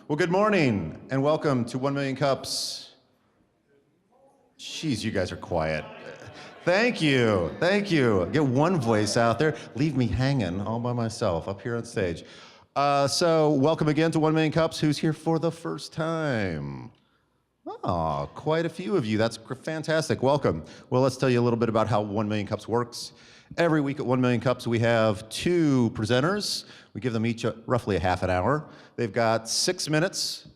Well, good morning and welcome to 1 Million Cups. Jeez, you guys are quiet. Thank you. Get one voice out there. Leave me hanging all by myself up here on stage. So welcome again to 1 Million Cups. Who's here for the first time? Oh, quite a few of you. That's fantastic. Welcome. Well, let's tell you a little bit about how 1 Million Cups works. Every week at 1 Million Cups, we have two presenters. We give them each roughly a half an hour. They've got 6 minutes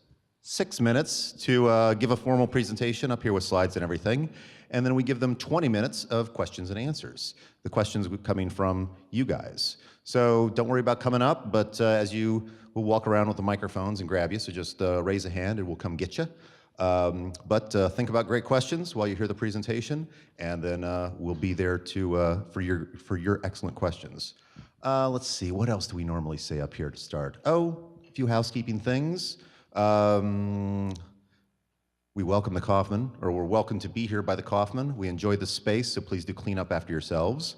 to give a formal presentation up here with slides and everything. And then we give them 20 minutes of questions and answers. The questions coming from you guys. So don't worry about coming up, but as you will walk around with the microphones and grab you, so just raise a hand and we'll come get you. But think about great questions while you hear the presentation, and then we'll be there for your excellent questions. Let's see, what else do we normally say up here to start? Oh, a few housekeeping things. We welcome the Kaufman, or we're welcome to be here by the Kaufman. We enjoy the space, so please do clean up after yourselves.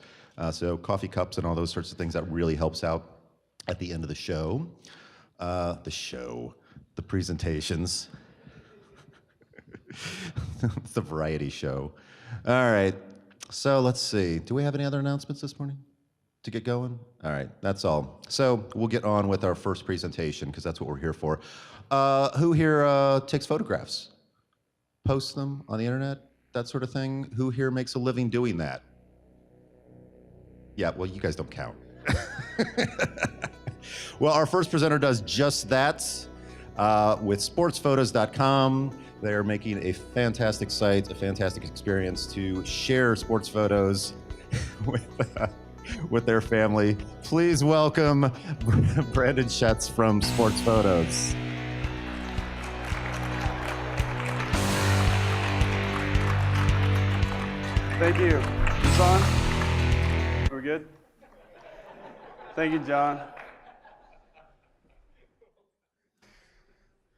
So coffee cups and all those sorts of things, that really helps out at the end of the show. The presentations. It's a variety show. All right, so let's see. Do we have any other announcements this morning to get going? All right, that's all. So we'll get on with our first presentation because that's what we're here for. Who here takes photographs? Posts them on the internet, that sort of thing? Who here makes a living doing that? Yeah, well, you guys don't count. Well, our first presenter does just that with sportsphotos.com. They're making a fantastic site, a fantastic experience to share sports photos with their family. Please welcome Brandon Schatz from Sports Photos. Thank you. Is on? Are we good? Thank you, John.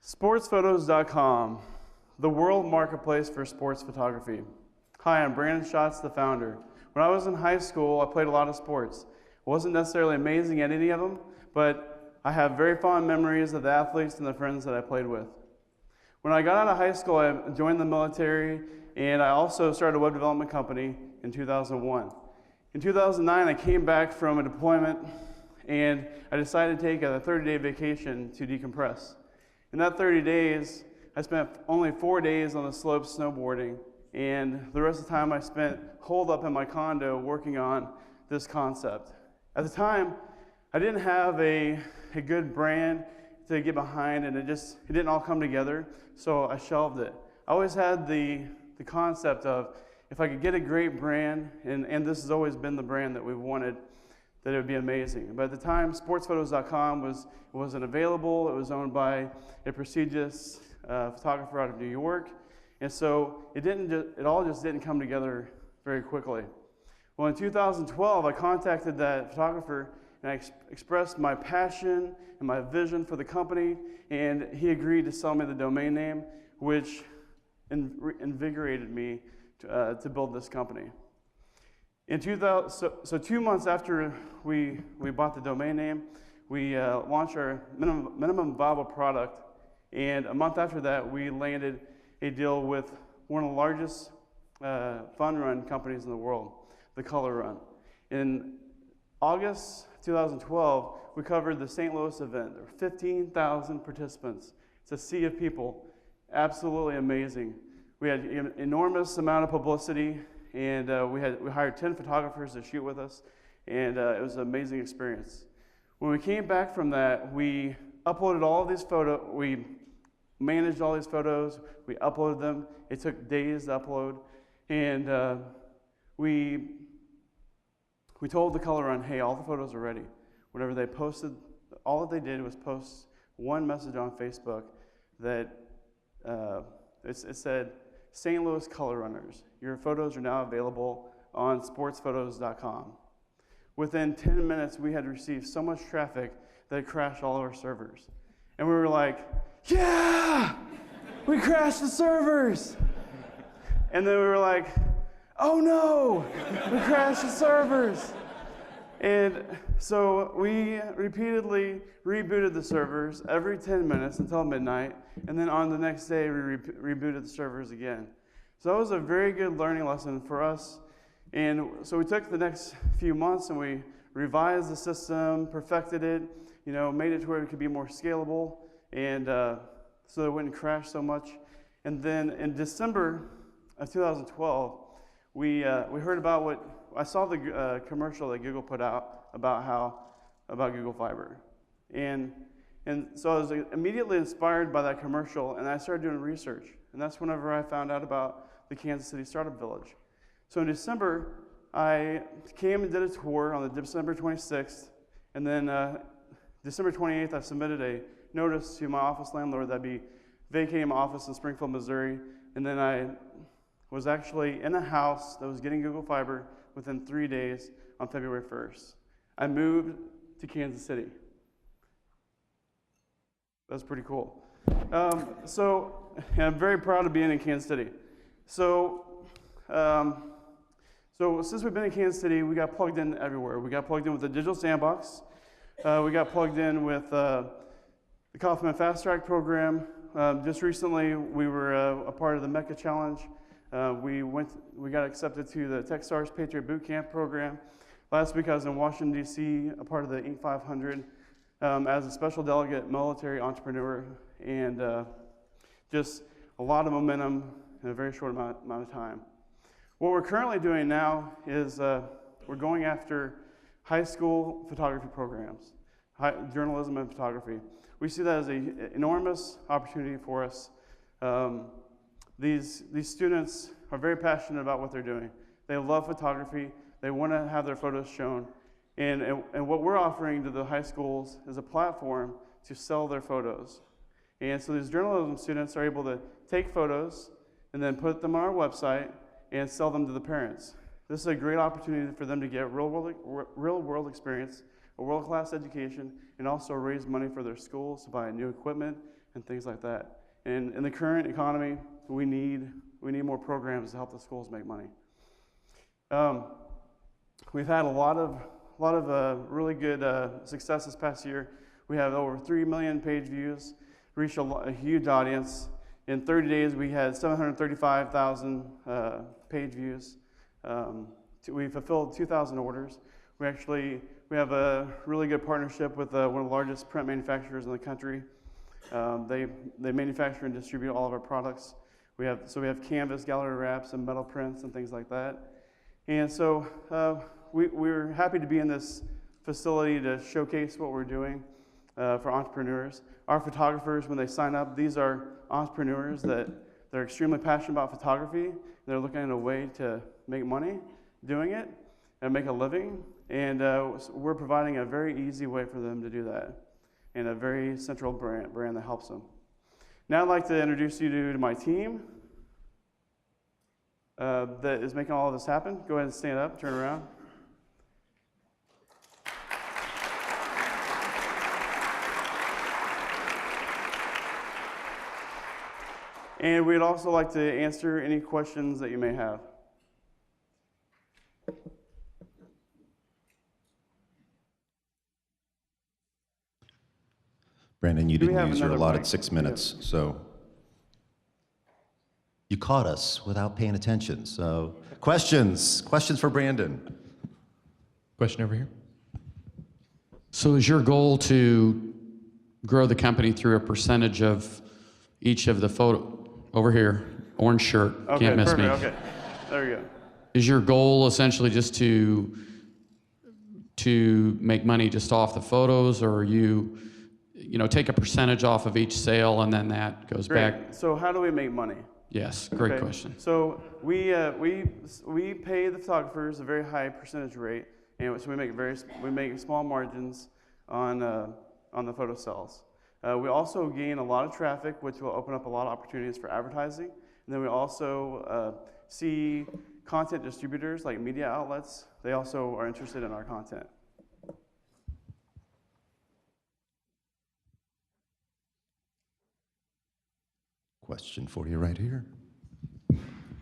Sportsphotos.com, the world marketplace for sports photography. Hi, I'm Brandon Schatz, the founder. When I was in high school, I played a lot of sports. I wasn't necessarily amazing at any of them, but I have very fond memories of the athletes and the friends that I played with. When I got out of high school, I joined the military, and I also started a web development company in 2001. In 2009, I came back from a deployment, and I decided to take a 30-day vacation to decompress. In that 30 days, I spent only 4 days on the slopes snowboarding, and the rest of the time I spent holed up in my condo working on this concept. At the time, I didn't have a good brand to get behind, and it didn't all come together, so I shelved it. I always had the concept of if I could get a great brand, and this has always been the brand that we've wanted, that it would be amazing. But at the time, sportsphotos.com wasn't available. It was owned by a prestigious photographer out of New York, and so it all just didn't come together very quickly. Well, in 2012, I contacted that photographer and I expressed my passion and my vision for the company, and he agreed to sell me the domain name, which invigorated me to build this company. In 2 months after we bought the domain name, we launched our minimum viable product, and a month after that, we landed a deal with one of the largest fun run companies in the world, the Color Run. In August 2012, we covered the St. Louis event. There were 15,000 participants. It's a sea of people. Absolutely amazing. We had an enormous amount of publicity, and we hired 10 photographers to shoot with us, and it was an amazing experience. When we came back from that, we uploaded all of these photos. We managed all these photos. We uploaded them. It took days to upload, and we told the Color Run, hey, all the photos are ready. Whenever they posted, all that they did was post one message on Facebook that it said, St. Louis Color Runners, your photos are now available on sportsphotos.com. Within 10 minutes, we had received so much traffic that it crashed all of our servers. And we were like, yeah, we crashed the servers. And then we were like, oh no, we crashed the servers. And So we repeatedly rebooted the servers every 10 minutes until midnight, and then on the next day we rebooted the servers again. So that was a very good learning lesson for us. And so we took the next few months and we revised the system, perfected it, made it to where it could be more scalable, and so it wouldn't crash so much. And then in December of 2012, we heard about I saw the commercial that Google put out about Google Fiber, and so I was immediately inspired by that commercial, and I started doing research, and that's whenever I found out about the Kansas City Startup Village. So in December, I came and did a tour on the December 26th, and then December 28th, I submitted a notice to my office landlord that I'd be vacating my office in Springfield, Missouri, and then I was actually in a house that was getting Google Fiber within 3 days on February 1st. I moved to Kansas City. That's pretty cool. So I'm very proud of being in Kansas City. So since we've been in Kansas City, we got plugged in everywhere. We got plugged in with the Digital Sandbox. We got plugged in with the Kaufman Fast Track program. Just recently, we were a part of the Mecca Challenge. We got accepted to the Techstars Patriot Bootcamp program. Last week, I was in Washington, D.C., a part of the Inc. 500 as a special delegate military entrepreneur, and just a lot of momentum in a very short amount of time. What we're currently doing now is we're going after high school photography programs, journalism and photography. We see that as an enormous opportunity for us. These students are very passionate about what they're doing. They love photography. They want to have their photos shown. And what we're offering to the high schools is a platform to sell their photos. And so these journalism students are able to take photos and then put them on our website and sell them to the parents. This is a great opportunity for them to get real world experience, a world-class education, and also raise money for their schools to buy new equipment and things like that. And in the current economy, we need more programs to help the schools make money. We've had a lot of really good success this past year. We have over 3 million page views, reached a huge audience. In 30 days, we had 735,000 page views. We fulfilled 2,000 orders. We have a really good partnership with one of the largest print manufacturers in the country. They manufacture and distribute all of our products. We have canvas, gallery wraps, and metal prints and things like that. And so we're happy to be in this facility to showcase what we're doing for entrepreneurs. Our photographers, when they sign up, these are entrepreneurs that they're extremely passionate about photography. They're looking at a way to make money doing it and make a living. And we're providing a very easy way for them to do that, and a very central brand that helps them. Now I'd like to introduce you to my team that is making all of this happen. Go ahead and stand up, turn around. And we'd also like to answer any questions that you may have. Brandon, you didn't use your allotted mic? 6 minutes, so you caught us without paying attention. So questions for Brandon. Question over here. So is your goal to grow the company through a percentage of each of the photo, over here, orange shirt, Okay, can't miss perfect. me. Okay, there you go. Is your goal essentially just to make money just off the photos, or you take a percentage off of each sale and then that goes back? Great. So how do we make money? Yes, great Okay. question. So we pay the photographers a very high percentage rate, and so we make small margins on the photo sales. We also gain a lot of traffic, which will open up a lot of opportunities for advertising. And then we also see content distributors like media outlets. They also are interested in our content. Question for you right here.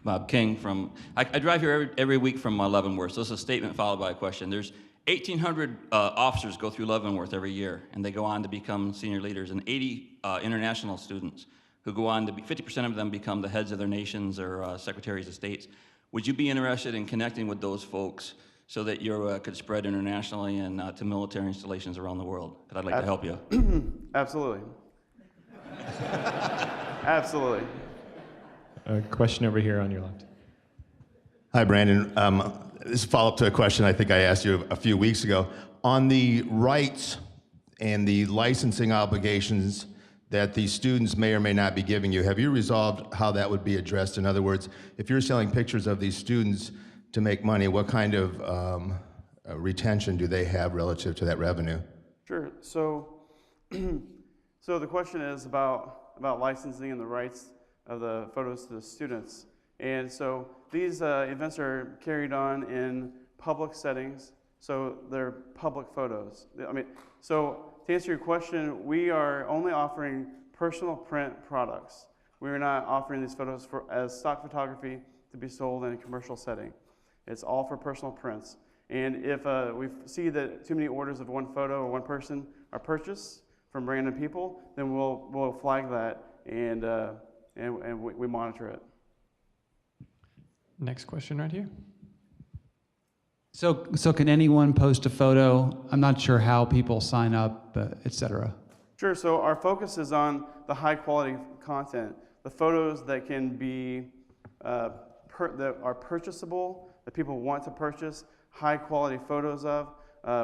Bob King I drive here every week from Leavenworth. So this is a statement followed by a question. There's 1,800 officers go through Leavenworth every year, and they go on to become senior leaders, and 80 international students who go on to be, 50% of them become the heads of their nations or secretaries of states. Would you be interested in connecting with those folks so that you could spread internationally and to military installations around the world? Because I'd like to help you. Absolutely. Absolutely. A question over here on your left. Hi, Brandon. This is a follow-up to a question I think I asked you a few weeks ago. On the rights and the licensing obligations that the students may or may not be giving you, have you resolved how that would be addressed? In other words, if you're selling pictures of these students to make money, what kind of retention do they have relative to that revenue? Sure. So, so the question is about licensing and the rights of the photos to the students. And so these events are carried on in public settings, so they're public photos. I mean, so to answer your question, we are only offering personal print products. We are not offering these photos as stock photography to be sold in a commercial setting. It's all for personal prints. And if we see that too many orders of one photo or one person are purchased from random people, then we'll flag that and we monitor it. Next question right here. So can anyone post a photo? I'm not sure how people sign up, et cetera. Sure, so our focus is on the high quality content, the photos that can be, that are purchasable, that people want to purchase, high quality photos of,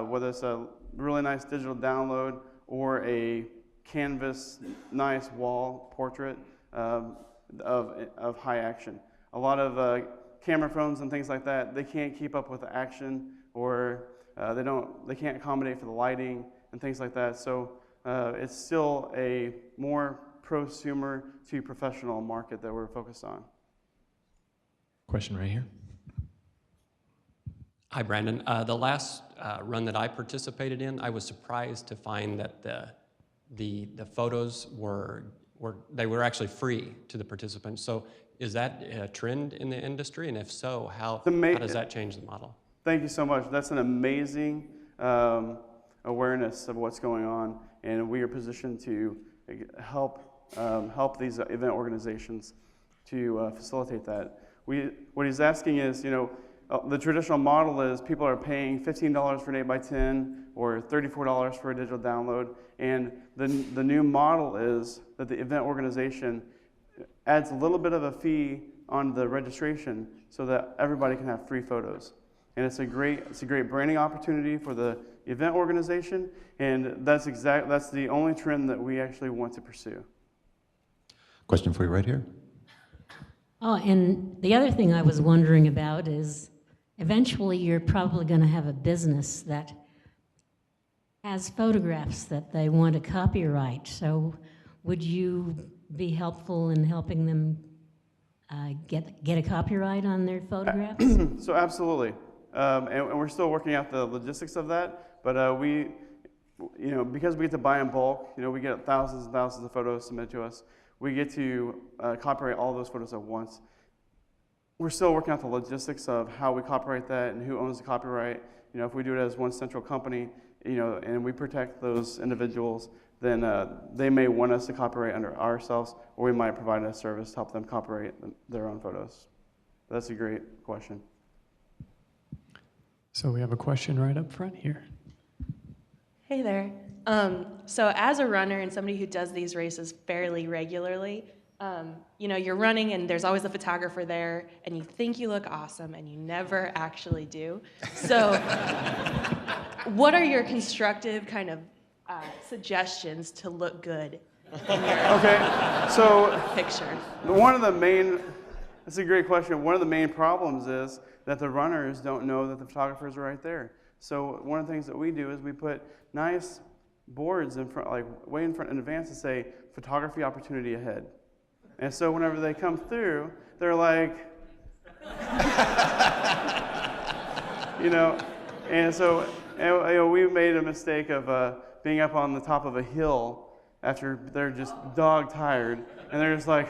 whether it's a really nice digital download or a canvas, nice wall portrait of high action. A lot of camera phones and things like that, they can't keep up with the action, or they can't accommodate for the lighting and things like that. So it's still a more prosumer to professional market that we're focused on. Question right here. Hi, Brandon. The last run that I participated in, I was surprised to find that the photos were actually free to the participants. So is that a trend in the industry? And if so, how does that change the model? Thank you so much. That's an amazing awareness of what's going on, and we are positioned to help these event organizations to facilitate that. What he's asking is, the traditional model is people are paying $15 for an 8x10 or $34 for a digital download, and the new model is that the event organization adds a little bit of a fee on the registration so that everybody can have free photos. And it's a great branding opportunity for the event organization, and that's the only trend that we actually want to pursue. Question for you right here. Oh, and the other thing I was wondering about is eventually you're probably going to have a business that has photographs that they want to copyright. So would you be helpful in helping them get a copyright on their photographs? So absolutely. And we're still working out the logistics of that, but because we get to buy in bulk, we get thousands and thousands of photos submitted to us. We get to copyright all those photos at once. We're still working out the logistics of how we copyright that and who owns the copyright. If we do it as one central company, and we protect those individuals, then they may want us to copyright under ourselves, or we might provide a service to help them copyright their own photos. That's a great question. So we have a question right up front here. Hey there. So as a runner and somebody who does these races fairly regularly, you're running and there's always a photographer there and you think you look awesome and you never actually do. So what are your constructive kind of suggestions to look good in your picture? That's a great question. One of the main problems is that the runners don't know that the photographers are right there. So one of the things that we do is we put nice boards in front, way in front in advance, to say photography opportunity ahead. And so whenever they come through, they're like, and so we made a mistake of being up on the top of a hill after they're just dog tired, and they're just like,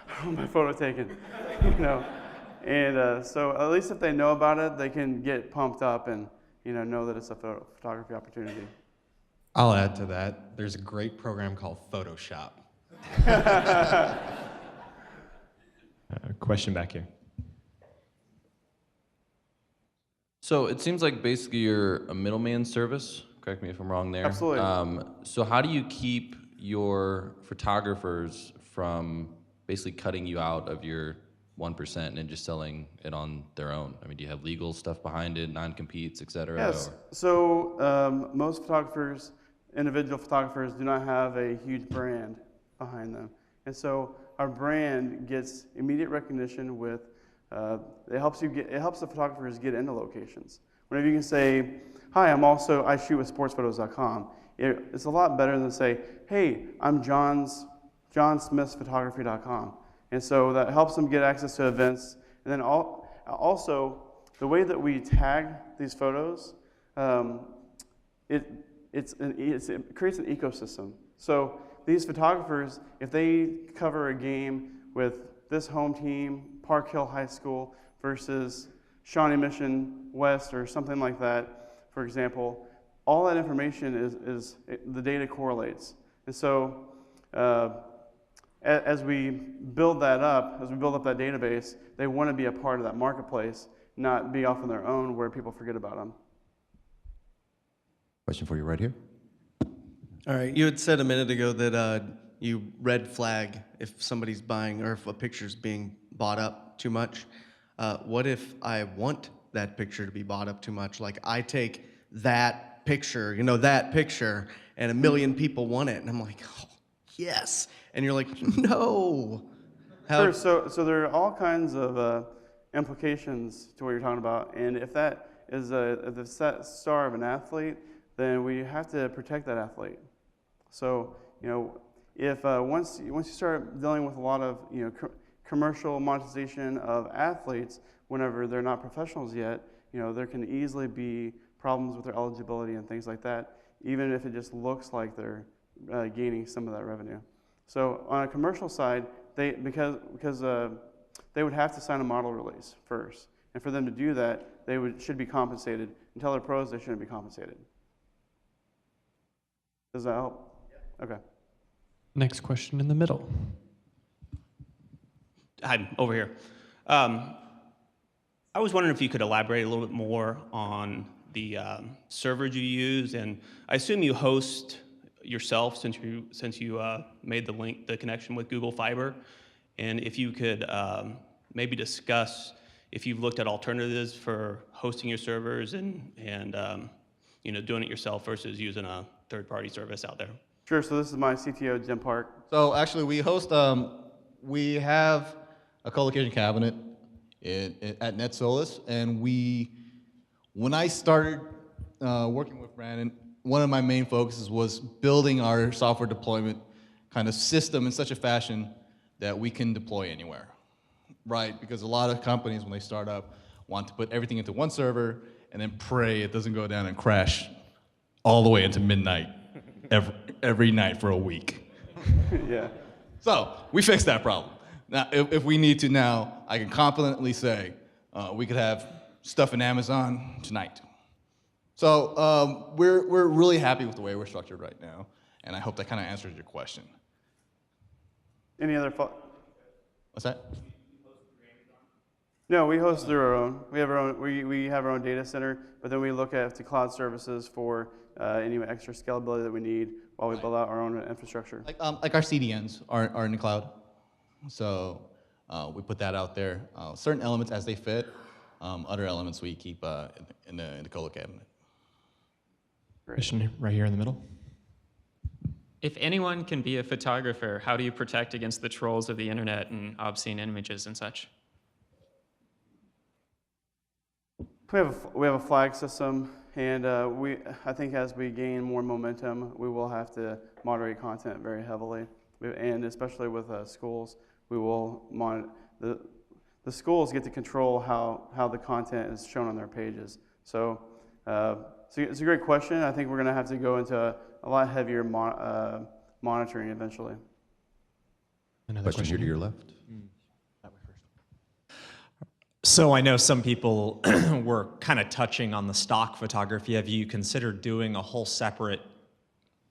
I want my photo taken, And so at least if they know about it, they can get pumped up and know that it's a photography opportunity. I'll add to that. There's a great program called Photoshop. Question back here. So it seems like basically you're a middleman service. Correct me if I'm wrong there. Absolutely. So how do you keep your photographers from basically cutting you out of your 1% and just selling it on their own? I mean, do you have legal stuff behind it, non-competes, et cetera? Yes. or- So most photographers, individual photographers, do not have a huge brand behind them, and so our brand gets immediate recognition with. It helps the photographers get into locations. Whenever you can say, "Hi, I shoot with sportsphotos.com." It's a lot better than say, "Hey, I'm johnsmithsphotography.com." And so that helps them get access to events. And then also, the way that we tag these photos, it creates an ecosystem. So these photographers, if they cover a game with this home team, Park Hill High School, versus Shawnee Mission West or something like that, for example, all that information is the data correlates. And so as we build that up, that database, they want to be a part of that marketplace, not be off on their own where people forget about them. Question for you right here. All right, you had said a minute ago that you red flag if somebody's buying or if a picture's being bought up too much. What if I want that picture to be bought up too much? Like I take that picture, and a million people want it, and I'm like, oh, yes. And you're like, no. Sure, so there are all kinds of implications to what you're talking about, and if that is the star of an athlete, then we have to protect that athlete. So, if once you start dealing with a lot of commercial monetization of athletes, whenever they're not professionals yet, there can easily be problems with their eligibility and things like that, even if it just looks like they're gaining some of that revenue. So on a commercial side, because they would have to sign a model release first, and for them to do that, they should be compensated. Until they're pros, they shouldn't be compensated. Does that help? Yeah. Okay. Next question in the middle. I'm over here. I was wondering if you could elaborate a little bit more on the servers you use, and I assume you host yourself since you made the connection with Google Fiber, and if you could maybe discuss if you've looked at alternatives for hosting your servers and doing it yourself versus using a third-party service out there. Sure. So this is my CTO, Jim Park. So actually, we host. We have a co-location cabinet at NetSolus, and when I started working with Brandon, one of my main focuses was building our software deployment kind of system in such a fashion that we can deploy anywhere, right? Because a lot of companies, when they start up, want to put everything into one server and then pray it doesn't go down and crash all the way into midnight every night for a week. Yeah. So we fixed that problem. Now, if we need to now, I can confidently say we could have stuff in Amazon tonight. So we're really happy with the way we're structured right now, and I hope that kind of answers your question. Any other What's that? No, we host through our own. We have our own data center, but then we look at the cloud services for any extra scalability that we need while we build out our own infrastructure. Like our CDNs are in the cloud, so we put that out there. Certain elements as they fit, other elements we keep in the colo cabinet. Question right here in the middle. If anyone can be a photographer, how do you protect against the trolls of the internet and obscene images and such? We have a flag system, and I think as we gain more momentum, we will have to moderate content very heavily, and especially with schools, we will the schools get to control how the content is shown on their pages. So it's a great question. I think we're going to have to go into a lot heavier monitoring eventually. Another question here to your left. So I know some people were kind of touching on the stock photography. Have you considered doing a whole separate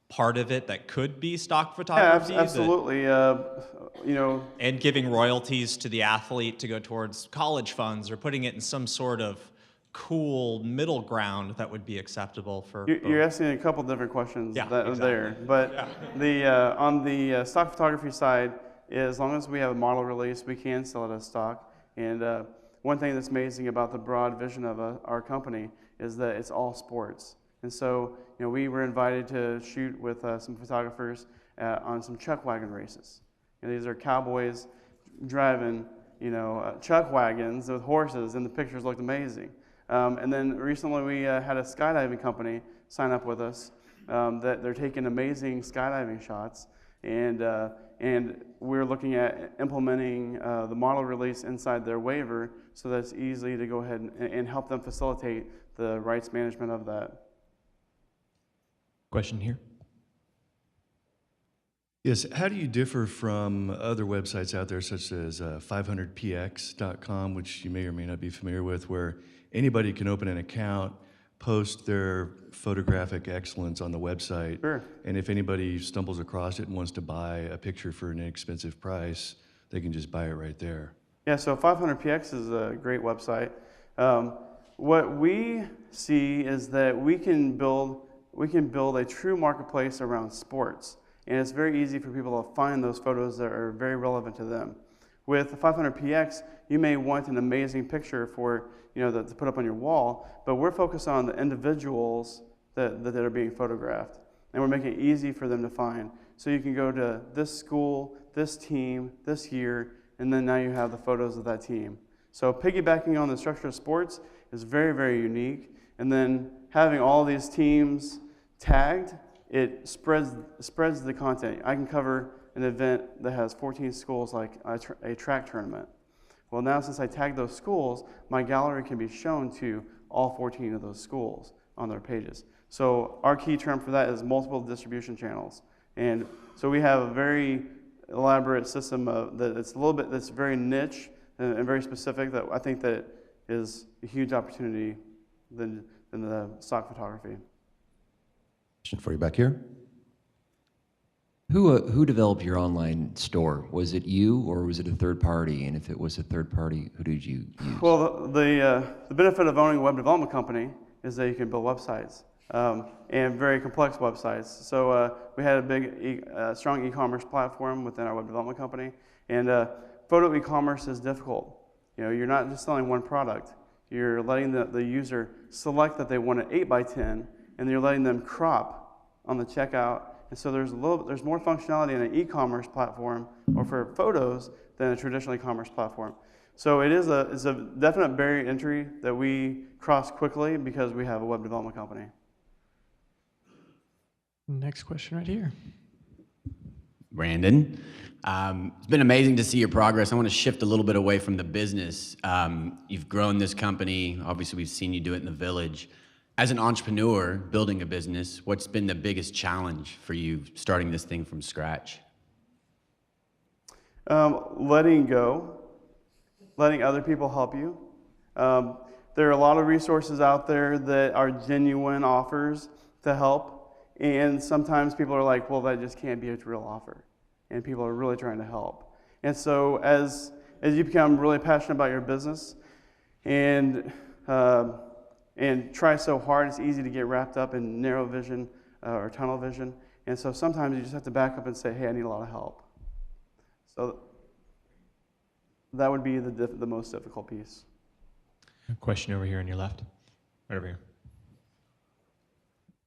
part of it that could be stock photography? Absolutely. And giving royalties to the athlete to go towards college funds, or putting it in some sort of cool middle ground that would be acceptable for You're asking a couple different questions that are exactly. there. But on the stock photography side, as long as we have a model release, we can sell it as stock. And one thing that's amazing about the broad vision of our company is that it's all sports. And so, we were invited to shoot with some photographers on some chuck wagon races. These are cowboys driving, chuck wagons with horses, and the pictures looked amazing. And then recently we had a skydiving company sign up with us that they're taking amazing skydiving shots, and we're looking at implementing the model release inside their waiver so that it's easy to go ahead and help them facilitate the rights management of that. Question here. Yes, how do you differ from other websites out there such as 500px.com, which you may or may not be familiar with, where anybody can open an account, post their photographic excellence on the website, Sure. and if anybody stumbles across it and wants to buy a picture for an inexpensive price, they can just buy it right there? Yeah, so 500px is a great website. What we see is that we can build a true marketplace around sports, and it's very easy for people to find those photos that are very relevant to them. With 500px, you may want an amazing picture for to put up on your wall, but we're focused on the individuals that are being photographed, and we're making it easy for them to find. So you can go to this school, this team, this year, and then now you have the photos of that team. So piggybacking on the structure of sports is very, very unique, and then having all these teams tagged, it spreads the content. I can cover an event that has 14 schools, like a track tournament. Well, now since I tagged those schools, my gallery can be shown to all 14 of those schools on their pages. So our key term for that is multiple distribution channels. And so we have a very elaborate system that's very niche and very specific, that I think that is a huge opportunity than the stock photography. Question for you back here. Who developed your online store? Was it you, or was it a third party? And if it was a third party, who did you use? Well, the benefit of owning a web development company is that you can build websites, and very complex websites. So we had a big, strong e-commerce platform within our web development company, and photo e-commerce is difficult. You're not just selling one product. You're letting the user select that they want an 8x10, and you're letting them crop on the checkout. And so there's more functionality in an e-commerce platform or for photos than a traditional e-commerce platform. So it's a definite barrier to entry that we cross quickly because we have a web development company. Next question right here. Brandon, it's been amazing to see your progress. I want to shift a little bit away from the business. You've grown this company. Obviously, we've seen you do it in the village. As an entrepreneur building a business, what's been the biggest challenge for you starting this thing from scratch? Letting go, letting other people help you. There are a lot of resources out there that are genuine offers to help, and sometimes people are like, well, that just can't be a real offer, and people are really trying to help. And so as you become really passionate about your business and try so hard, it's easy to get wrapped up in narrow vision or tunnel vision. And so sometimes you just have to back up and say, hey, I need a lot of help. So that would be the most difficult piece. A question over here on your left. Right over here.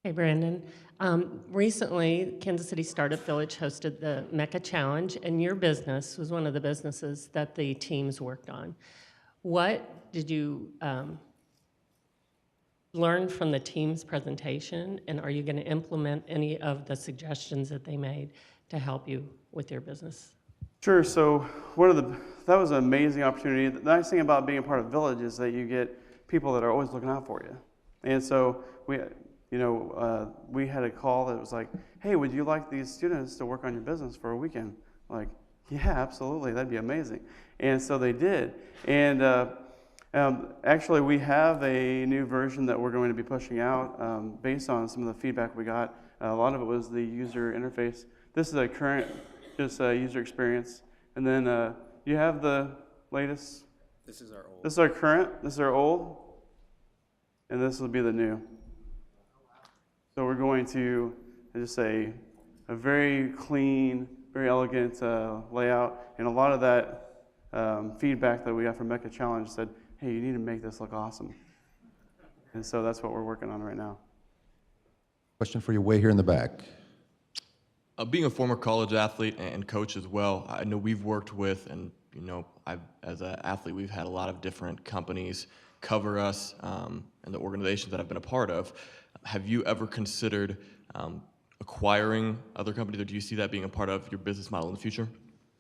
Hey, Brandon. Recently, Kansas City Startup Village hosted the Mecca Challenge, and your business was one of the businesses that the teams worked on. What did you learn from the team's presentation, and are you going to implement any of the suggestions that they made to help you with your business? Sure. So that was an amazing opportunity. The nice thing about being a part of Village is that you get people that are always looking out for you. And so we had a call that was like, hey, would you like these students to work on your business for a weekend? Like, yeah, absolutely, that'd be amazing. And so they did. And Actually, we have a new version that we're going to be pushing out based on some of the feedback we got. A lot of it was the user interface. This is a current, just user experience. And then you have the latest. This is our old. This is our current, this is our old, and this will be the new. So we're going to just a very clean, very elegant layout, and a lot of that feedback that we got from Mecca Challenge said, hey, you need to make this look awesome. And so that's what we're working on right now. Question for you way here in the back. Being a former college athlete and coach as well, I know we've worked with, and as an athlete, we've had a lot of different companies cover us and the organizations that I've been a part of. Have you ever considered acquiring other companies, or do you see that being a part of your business model in the future?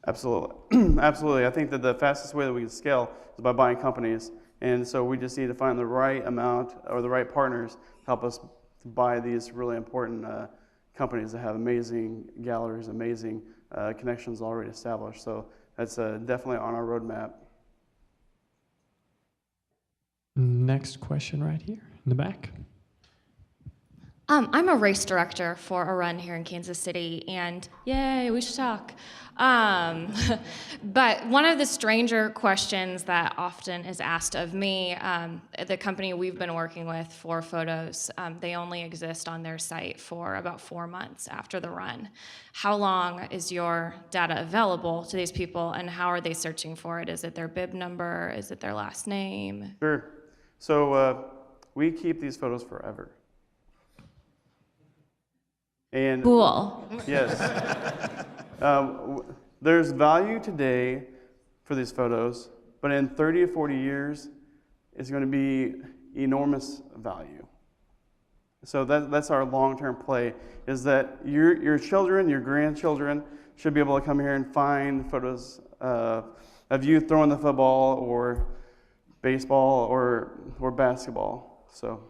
Absolutely. Absolutely. I think that the fastest way that we can scale is by buying companies. And so we just need to find the right amount or the right partners to help us buy these really important companies that have amazing galleries, amazing connections already established. So that's definitely on our roadmap. Next question right here in the back. I'm a race director for a run here in Kansas City, and yay, we should talk. But one of the stranger questions that often is asked of me, the company we've been working with for photos, they only exist on their site for about 4 months after the run. How long is your data available to these people, and how are they searching for it? Is it their bib number? Is it their last name? Sure. So we keep these photos forever. And cool. Yes. There's value today for these photos, but in 30 or 40 years, it's going to be enormous value. So that's our long-term play, is that your children, your grandchildren should be able to come here and find photos of you throwing the football or baseball or basketball. So.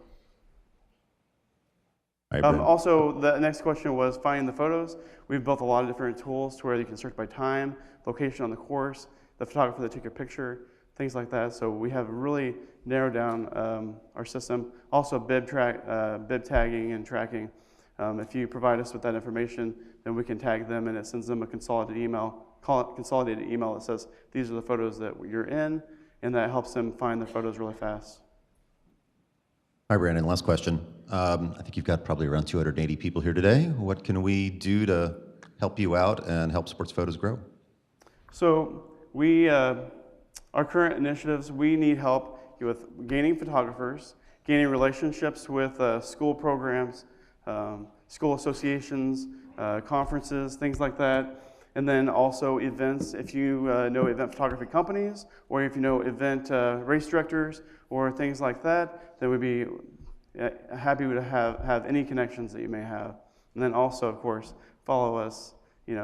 Also, the next question was finding the photos. We've built a lot of different tools to where you can search by time, location on the course, the photographer that took your picture, things like that. So we have really narrowed down our system. Also, bib tagging and tracking. If you provide us with that information, then we can tag them, and it sends them a consolidated email that says these are the photos that you're in, and that helps them find the photos really fast. Hi, Brandon. Last question. I think you've got probably around 280 people here today. What can we do to help you out and help Sports Photos grow? So our current initiatives, we need help with gaining photographers, gaining relationships with school programs, school associations, conferences, things like that. And then also events. If you know event photography companies, or if you know event race directors, or things like that, then we'd be happy to have any connections that you may have. And then also, of course, follow us,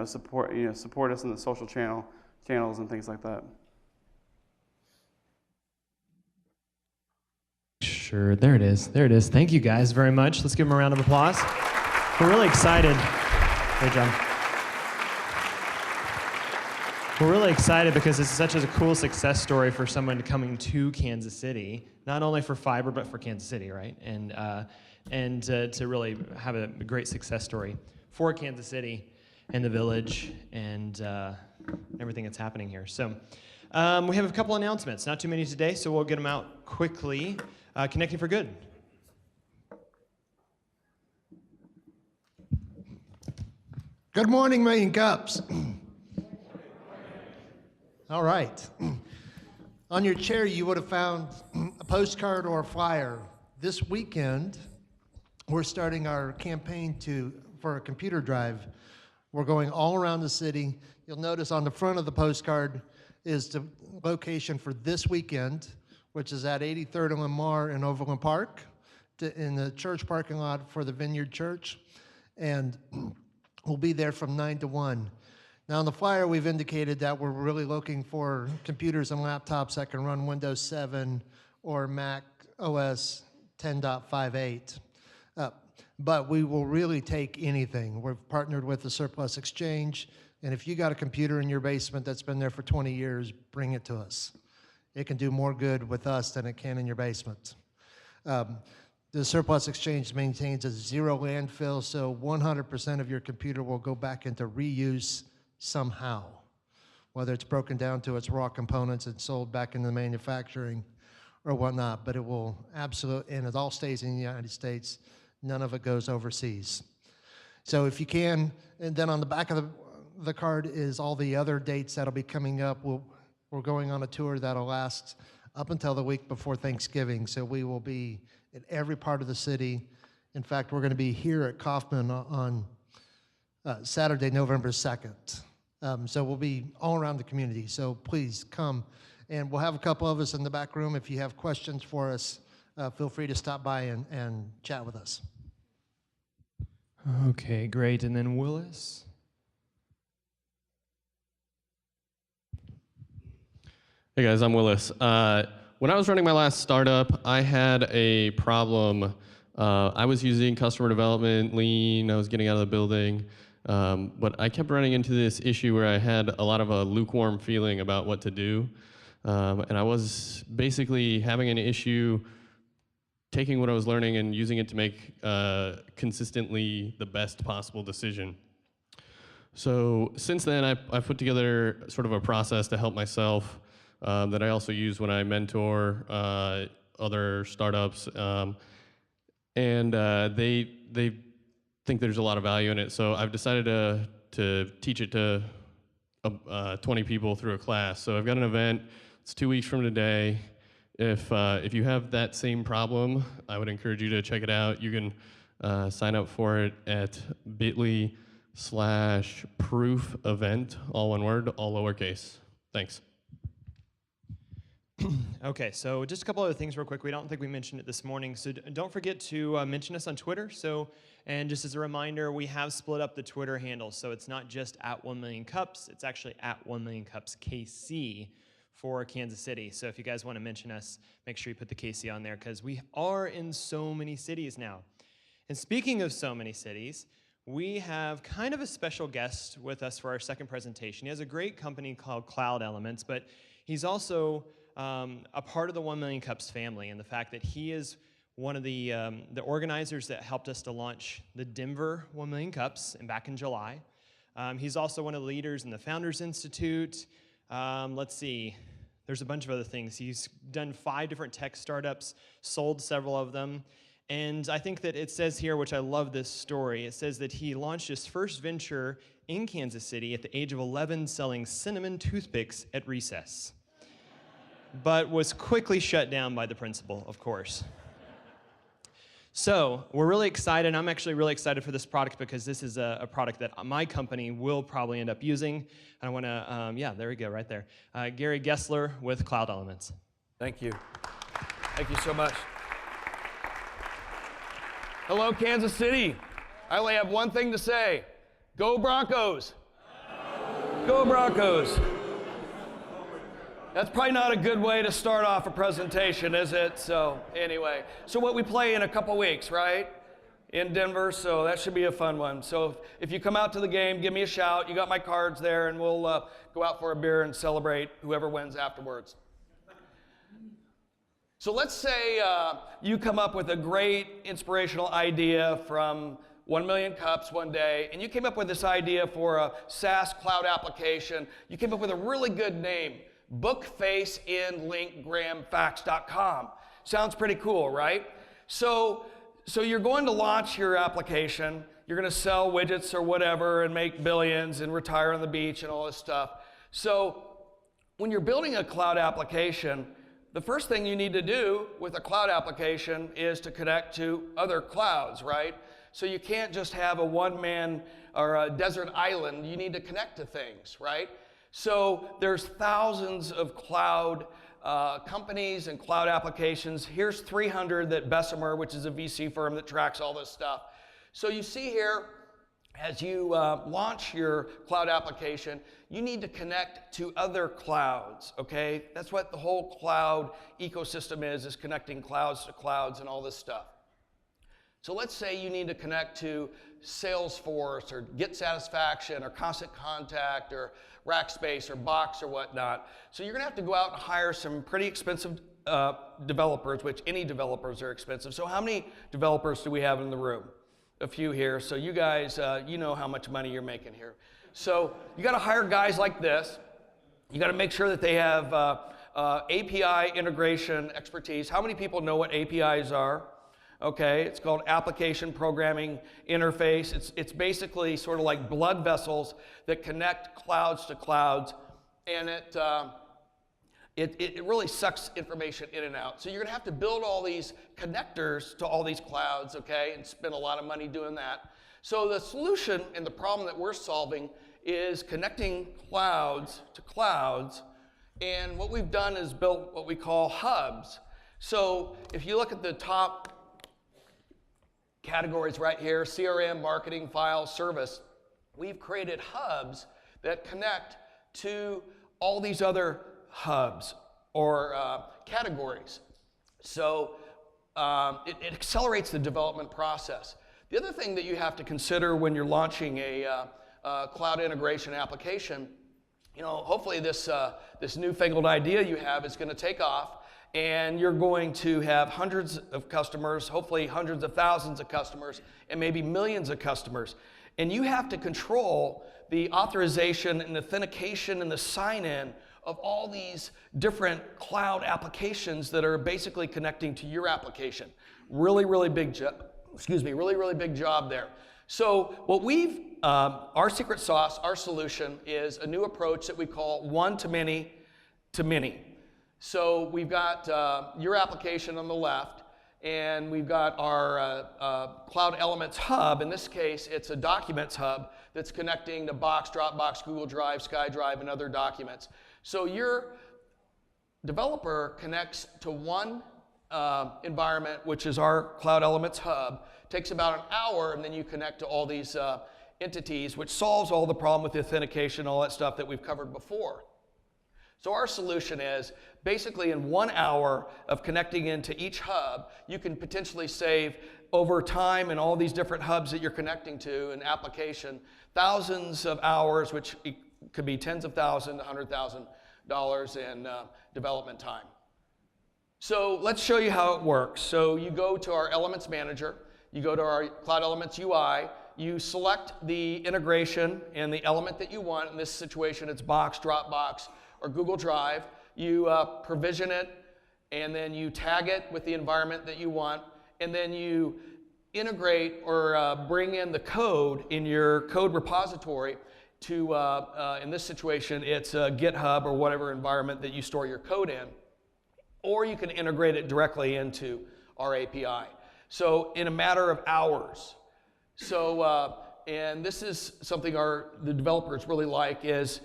support us in the social channels and things like that. Sure, there it is. There it is. Thank you guys very much. Let's give them a round of applause. We're really excited. Great job. We're really excited because it's such a cool success story for someone coming to Kansas City, not only for fiber, but for Kansas City, right? And to really have a great success story for Kansas City and the village and everything that's happening here. So we have a couple announcements, not too many today, so we'll get them out quickly. Connecting for Good. Good morning, Million Cups. All right. On your chair, you would have found a postcard or a flyer. This weekend, we're starting our campaign for a computer drive. We're going all around the city. You'll notice on the front of the postcard is the location for this weekend, which is at 83rd and Lamar in Overland Park, in the church parking lot for the Vineyard Church. And we'll be there from 9 to 1. Now, on the flyer, we've indicated that we're really looking for computers and laptops that can run Windows 7 or Mac OS 10.58. But we will really take anything. We've partnered with the Surplus Exchange, and if you got a computer in your basement that's been there for 20 years, bring it to us. it can do more good with us than it can in your basement. The surplus exchange maintains a zero landfill, so 100% of your computer will go back into reuse somehow, whether it's broken down to its raw components and sold back into manufacturing or whatnot, but it will absolutely, and it all stays in the United States. None of it goes overseas. So if you can, and then on the back of the card is all the other dates that'll be coming up. We're going on a tour that'll last up until the week before Thanksgiving, so we will be in every part of the city. In fact, we're going to be here at Kaufman on Saturday, November 2nd. So we'll be all around the community, so please come. And we'll have a couple of us in the back room. If you have questions for us, feel free to stop by and chat with us. Okay, great. And then Willis? Hey guys, I'm Willis. When I was running my last startup, I had a problem. I was using customer development, lean, I was getting out of the building, but I kept running into this issue where I had a lot of a lukewarm feeling about what to do. And I was basically having an issue taking what I was learning and using it to make consistently the best possible decision. So since then, I've put together sort of a process to help myself that I also use when I mentor other startups, and they think there's a lot of value in it. So I've decided to teach it to 20 people through a class. So I've got an event. It's 2 weeks from today. If you have that same problem, I would encourage you to check it out. You can sign up for it at bit.ly/proof event, all one word, all lowercase. Thanks. Okay, so just a couple other things real quick. We don't think we mentioned it this morning, so don't forget to mention us on Twitter. And just as a reminder, we have split up the Twitter handle, so it's not just at 1 Million Cups, it's actually at 1 Million Cups KC for Kansas City. So if you guys want to mention us, make sure you put the KC on there, because we are in so many cities now. And speaking of so many cities, we have kind of a special guest with us for our second presentation. He has a great company called Cloud Elements, but he's also a part of the 1 Million Cups family, and the fact that he is one of the organizers that helped us to launch the Denver 1 Million Cups back in July. He's also one of the leaders in the Founders Institute. Let's see, there's a bunch of other things. He's done 5 different tech startups, sold several of them. And I think that it says here, which I love this story, it says that he launched his first venture in Kansas City at the age of 11, selling cinnamon toothpicks at recess, but was quickly shut down by the principal, of course. So we're really excited. I'm actually really excited for this product because this is a product that my company will probably end up using. I want to, yeah, there we go, right there. Gary Gessler with Cloud Elements. Thank you. Thank you so much. Hello, Kansas City. I only have one thing to say. Go Broncos. Go Broncos. That's probably not a good way to start off a presentation, is it? So anyway, so what we play in a couple weeks, right? In Denver, so that should be a fun one. So if you come out to the game, give me a shout. You got my cards there, and we'll go out for a beer and celebrate whoever wins afterwards. So let's say you come up with a great inspirational idea from 1 Million Cups one day, and you came up with this idea for a SaaS cloud application. You came up with a really good name, bookfaceinlinkgramfax.com. Sounds pretty cool, right? So you're going to launch your application. You're going to sell widgets or whatever and make billions and retire on the beach and all this stuff. So when you're building a cloud application, the first thing you need to do with a cloud application is to connect to other clouds, right? So you can't just have a one-man or a desert island. You need to connect to things, right? So there's thousands of cloud companies and cloud applications. Here's 300 that Bessemer, which is a VC firm that tracks all this stuff. So you see here, as you launch your cloud application, you need to connect to other clouds, okay? That's what the whole cloud ecosystem is connecting clouds to clouds and all this stuff. So let's say you need to connect to Salesforce or Get Satisfaction or Constant Contact or Rackspace or Box or whatnot. So you're gonna have to go out and hire some pretty expensive developers, which any developers are expensive. So how many developers do we have in the room? A few here. So you guys, you know how much money you're making here. So you gotta hire guys like this. You gotta make sure that they have API integration expertise. How many people know what APIs are? Okay, it's called Application Programming Interface. It's basically sort of like blood vessels that connect clouds to clouds, and it really sucks information in and out. So you're gonna have to build all these connectors to all these clouds, okay, and spend a lot of money doing that. So the solution and the problem that we're solving is connecting clouds to clouds, and what we've done is built what we call hubs. So if you look at the top categories right here, CRM, marketing, file, service, we've created hubs that connect to all these other hubs or categories. So it accelerates the development process. The other thing that you have to consider when you're launching a cloud integration application, you know, hopefully this newfangled idea you have is going to take off, and you're going to have hundreds of customers, hopefully hundreds of thousands of customers, and maybe millions of customers. And you have to control the authorization and authentication and the sign-in of all these different cloud applications that are basically connecting to your application. Really, really big job. Really, really big job there. So what our secret sauce, our solution is a new approach that we call one-to-many to many. So we've got your application on the left, and we've got our Cloud Elements Hub. In this case, it's a documents hub that's connecting to Box, Dropbox, Google Drive, SkyDrive, and other documents. So your developer connects to one environment, which is our Cloud Elements Hub. Takes about an hour, and then you connect to all these entities, which solves all the problem with the authentication, all that stuff that we've covered before. So our solution is basically in 1 hour of connecting into each hub, you can potentially save over time in all these different hubs that you're connecting to an application, thousands of hours, which could be tens of thousands, $100,000 in development time. So let's show you how it works. So you go to our Elements Manager, you go to our Cloud Elements UI, you select the integration and the element that you want. In this situation, it's Box, Dropbox, or Google Drive. You provision it, and then you tag it with the environment that you want, and then you integrate or bring in the code in your code repository to, in this situation, it's GitHub or whatever environment that you store your code in, or you can integrate it directly into our API. So in a matter of hours. So, and this is something the developers really like is,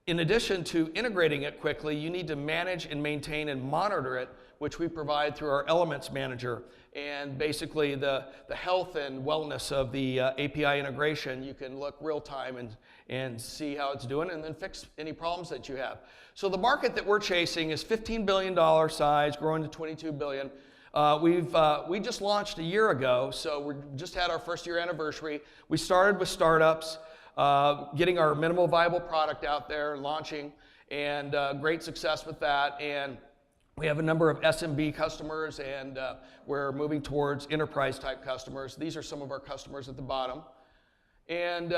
in addition to integrating it quickly, you need to manage and maintain and monitor it, which we provide through our Elements Manager. And basically the health and wellness of the API integration, you can look real time and see how it's doing and then fix any problems that you have. So the market that we're chasing is $15 billion size, growing to $22 billion. We just launched a year ago, so we just had our first year anniversary. We started with startups, getting our minimal viable product out there, launching, and great success with that. And we have a number of SMB customers, and we're moving towards enterprise type customers. These are some of our customers at the bottom. And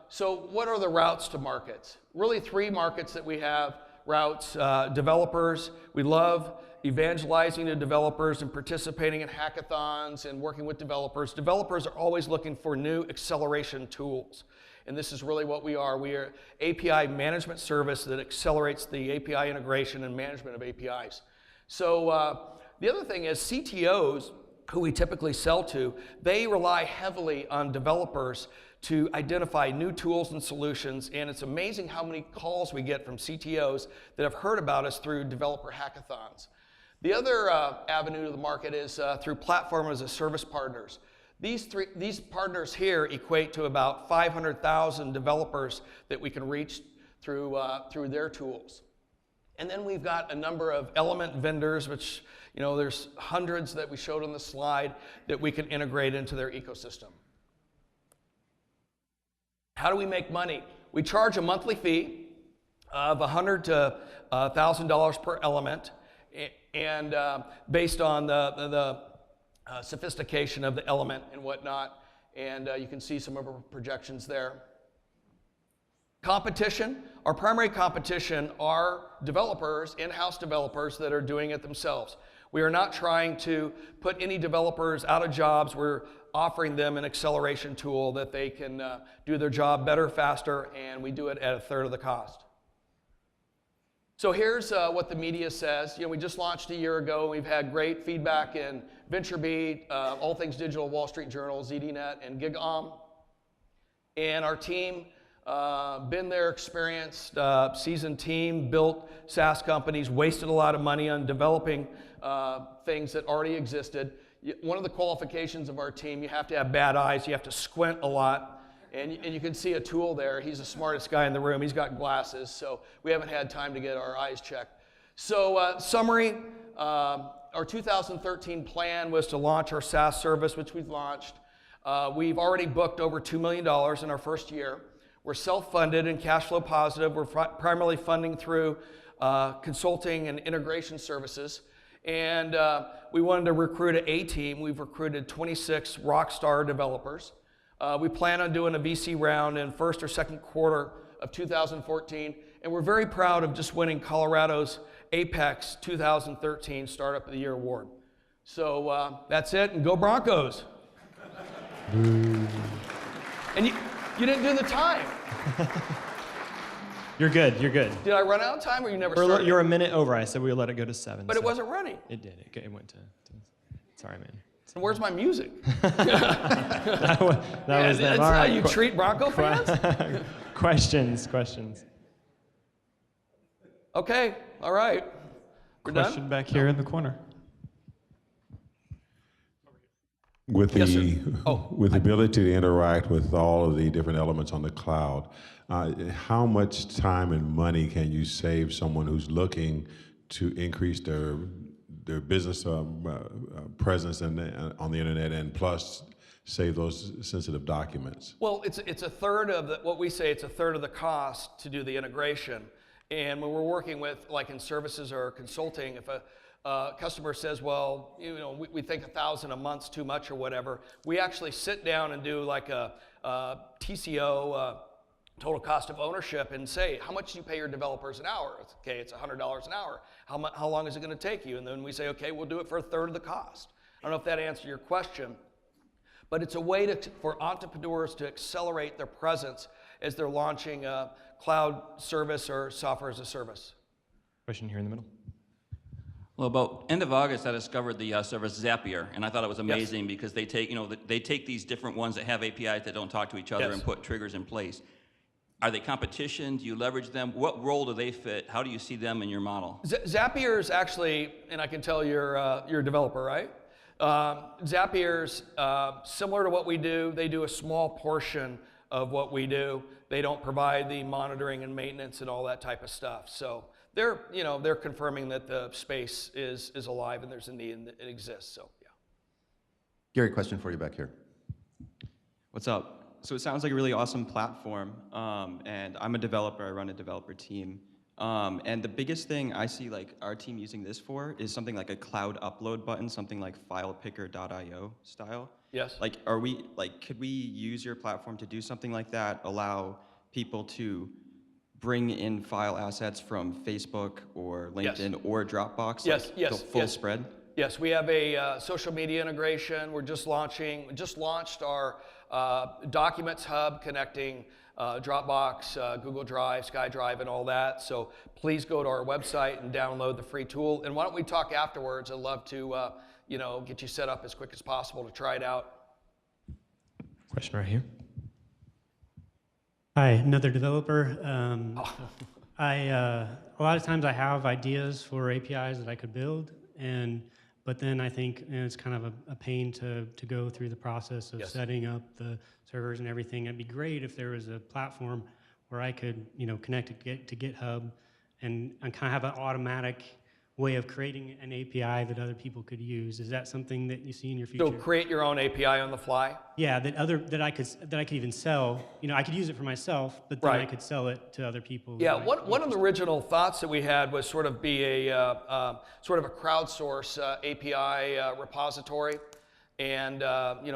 so what are the routes to markets? Really 3 markets that we have routes. Developers, we love evangelizing to developers and participating in hackathons and working with developers. Developers are always looking for new acceleration tools. And this is really what we are. We are API management service that accelerates the API integration and management of APIs. So the other thing is CTOs, who we typically sell to, they rely heavily on developers to identify new tools and solutions, and it's amazing how many calls we get from CTOs that have heard about us through developer hackathons. The other avenue to the market is through platform as a service partners. These partners here equate to about 500,000 developers that we can reach through their tools. And then we've got a number of element vendors, which, you know, there's hundreds that we showed on the slide that we can integrate into their ecosystem. How do we make money? We charge a monthly fee of $100 to $1,000 per element, and based on the sophistication of the element and whatnot. And you can see some of our projections there. Competition. Our primary competition are developers, in-house developers that are doing it themselves. We are not trying to put any developers out of jobs. We're offering them an acceleration tool that they can do their job better, faster, and we do it at a third of the cost. So here's what the media says. You know, we just launched a year ago. We've had great feedback in VentureBeat, All Things Digital, Wall Street Journal, ZDNet, and GigOm. And our team, been there, experienced, seasoned team, built SaaS companies, wasted a lot of money on developing things that already existed. One of the qualifications of our team, you have to have bad eyes, you have to squint a lot. And you can see Atul there. He's the smartest guy in the room. He's got glasses, so we haven't had time to get our eyes checked. So summary, our 2013 plan was to launch our SaaS service, which we've launched. We've already booked over $2 million in our first year. We're self-funded and cash flow positive. We're primarily funding through consulting and integration services. And we wanted to recruit an A team. We've recruited 26 rock star developers. We plan on doing a VC round in first or second quarter of 2014, and we're very proud of just winning Colorado's Apex 2013 Startup of the Year award. So that's it, and go Broncos. And you didn't do the time. You're good, you're good. Did I run out of time, or you never started? You're a minute over. I said we would let it go to 7. But so. it wasn't running. It did. It went to sorry, man. And where's my music? that was that's them. how All right. you treat Bronco fans? Questions. Okay, all right. We're Question done? back here in the corner. With the Yes, sir. with the ability to interact with all of the different elements on the cloud, how much time and money can you save someone who's looking to increase their business presence on the internet, and plus save those sensitive documents? Well, it's a third of what we say. It's a third of the cost to do the integration. And when we're working with, like in services or consulting, if a customer says, well, you know, we think 1,000 a month's too much or whatever, we actually sit down and do like a TCO, total cost of ownership, and say, how much do you pay your developers an hour? Okay, it's $100 an hour. How long is it going to take you? And then we say, okay, we'll do it for a third of the cost. I don't know if that answered your question, but it's a way for entrepreneurs to accelerate their presence as they're launching a cloud service or software as a service. Question here in the middle. Well, about end of August, I discovered the service Zapier, and I thought it was amazing because they take, they take these different ones that have APIs that don't talk to each other and put triggers in place. Are they competition? Do you leverage them? What role do they fit? How do you see them in your model? Zapier is actually, and I can tell you're a developer, right? Zapier's similar to what we do. They do a small portion of what we do. They don't provide the monitoring and maintenance and all that type of stuff. So they're confirming that the space is alive and there's a need and it exists. So yeah. Gary, question for you back here. What's up? So it sounds like a really awesome platform, and I'm a developer. I run a developer team, and the biggest thing I see like our team using this for is something like a cloud upload button, something like filepicker.io style. Yes. Like, could we use your platform to do something like that? Allow people to bring in file assets from Facebook or LinkedIn or Dropbox? Yes, the full spread. Yes, we have a social media integration. We just launched our Documents Hub connecting Dropbox, Google Drive, SkyDrive, and all that. So please go to our website and download the free tool. And why don't we talk afterwards? I'd love to get you set up as quick as possible to try it out. Question right here. Hi, another developer. A lot of times I have ideas for APIs that I could build, but then I think it's kind of a pain to go through the process of setting up the servers and everything. It'd be great if there was a platform where I could connect it to GitHub and kind of have an automatic way of creating an API that other people could use. Is that something that you see in your future? So create your own API on the fly? Yeah, that I could even sell. You know, I could use it for myself, but then I could sell it to other people. Yeah, one of the original thoughts that we had was sort of be a sort of a crowdsource API repository, and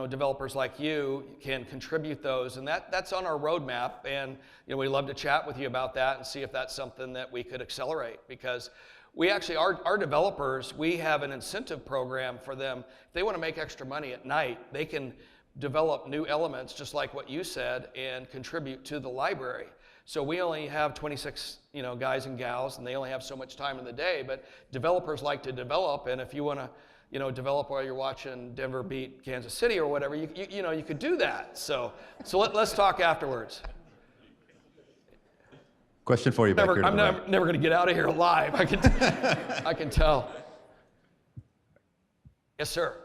developers like you can contribute those, and that's on our roadmap. And we'd love to chat with you about that and see if that's something that we could accelerate, because we actually, our developers, we have an incentive program for them. If they want to make extra money at night, they can develop new elements, just like what you said, and contribute to the library. So we only have 26 guys and gals, and they only have so much time in the day, but developers like to develop, and if you want to develop while you're watching Denver beat Kansas City or whatever, you could do that. So let's talk afterwards. Question for you back here. I'm never going to get out of here alive. I can tell. Yes, sir.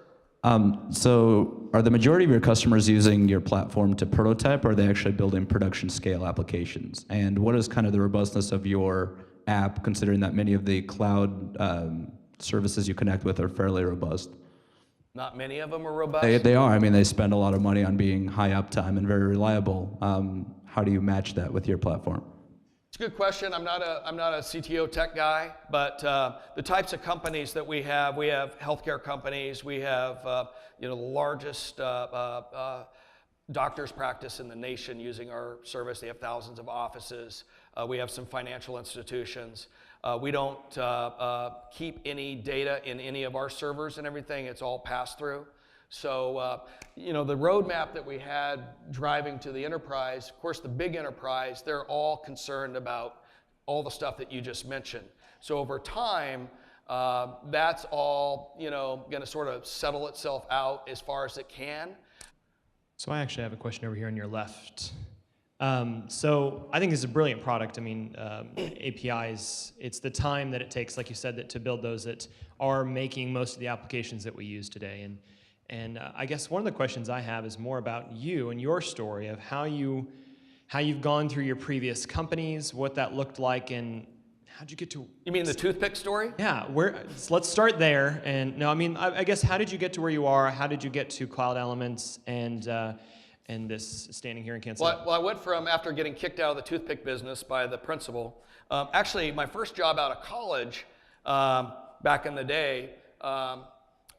So are the majority of your customers using your platform to prototype, or are they actually building production scale applications? And what is kind of the robustness of your app, considering that many of the cloud services you connect with are fairly robust? Not many of them are robust. They are. I mean, they spend a lot of money on being high uptime and very reliable. How do you match that with your platform? It's a good question. I'm not a CTO tech guy, but the types of companies that we have healthcare companies, we have the largest doctor's practice in the nation using our service. They have thousands of offices. We have some financial institutions. We don't keep any data in any of our servers and everything. It's all passed through. So, the roadmap that we had driving to the enterprise, of course, the big enterprise, they're all concerned about all the stuff that you just mentioned. So over time, that's all, going to sort of settle itself out as far as it can. So I actually have a question over here on your left. So I think this is a brilliant product. I mean, APIs, it's the time that it takes, like you said, to build those that are making most of the applications that we use today. And I guess one of the questions I have is more about you and your story of how you've gone through your previous companies, what that looked like, and how'd you get to... You mean the toothpick story? Yeah, let's start there. And no, I mean, I guess, how did you get to where you are? How did you get to Cloud Elements and this standing here in Kansas City? Well, I went from, after getting kicked out of the toothpick business by the principal, actually my first job out of college, back in the day,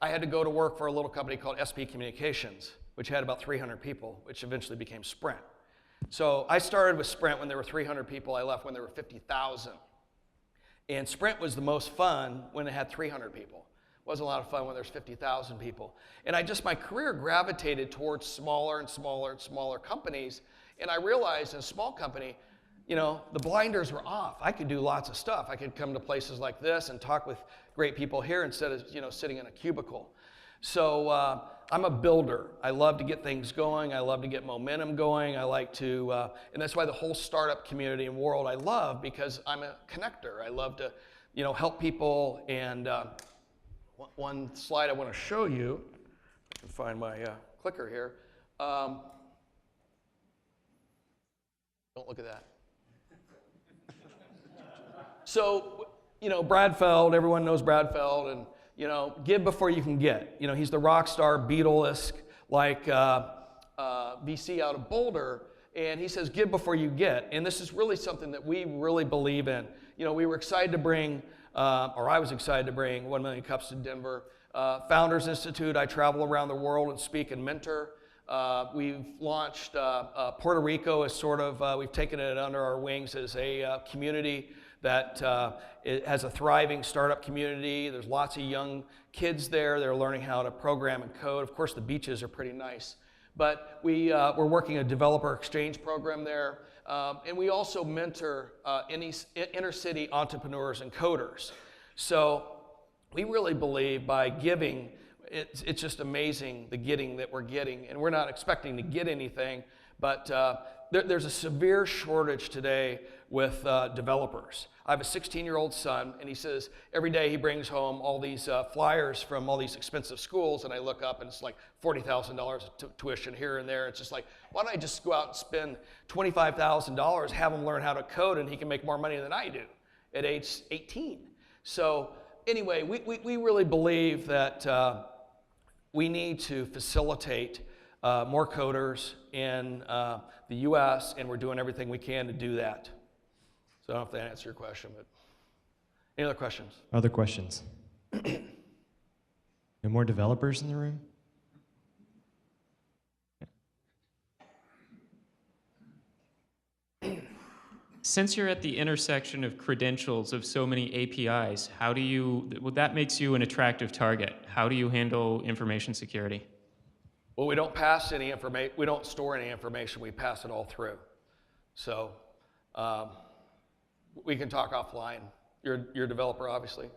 I had to go to work for a little company called SP Communications, which had about 300 people, which eventually became Sprint. So I started with Sprint when there were 300 people. I left when there were 50,000. And Sprint was the most fun when it had 300 people. It wasn't a lot of fun when there's 50,000 people. And my career gravitated towards smaller and smaller and smaller companies. And I realized in a small company, the blinders were off. I could do lots of stuff. I could come to places like this and talk with great people here instead of, sitting in a cubicle. So I'm a builder. I love to get things going. I love to get momentum going. I like to, and that's why the whole startup community and world I love, because I'm a connector. I love to, help people. And one slide I want to show you, I can find my clicker here. Don't look at that. So, Brad Feld, everyone knows Brad Feld, and, give before you can get. He's the rock star, Beatle-esque, like VC out of Boulder, and he says, give before you get. And this is really something that we really believe in. We were excited to bring, or I was excited to bring 1 Million Cups to Denver. Founders Institute, I travel around the world and speak and mentor. We've launched Puerto Rico as sort of, we've taken it under our wings as a community that it has a thriving startup community. There's lots of young kids there. They're learning how to program and code. Of course, the beaches are pretty nice. But we're working a developer exchange program there. And we also mentor inner city entrepreneurs and coders. So we really believe by giving, it's just amazing the getting that we're getting. And we're not expecting to get anything, but there's a severe shortage today with developers. I have a 16-year-old son, and he says every day he brings home all these flyers from all these expensive schools, and I look up and it's like $40,000 tuition here and there. It's just like, why don't I just go out and spend $25,000, have him learn how to code, and he can make more money than I do? at age 18. So anyway, we really believe that we need to facilitate more coders in the US, and we're doing everything we can to do that. So I don't know if that answers your question, but any other questions? Other questions? No more developers in the room? Since you're at the intersection of credentials of so many APIs, how do you, well, that makes you an attractive target. How do you handle information security? Well, we don't pass any information, we don't store any information, we pass it all through. So we can talk offline. You're a developer, obviously?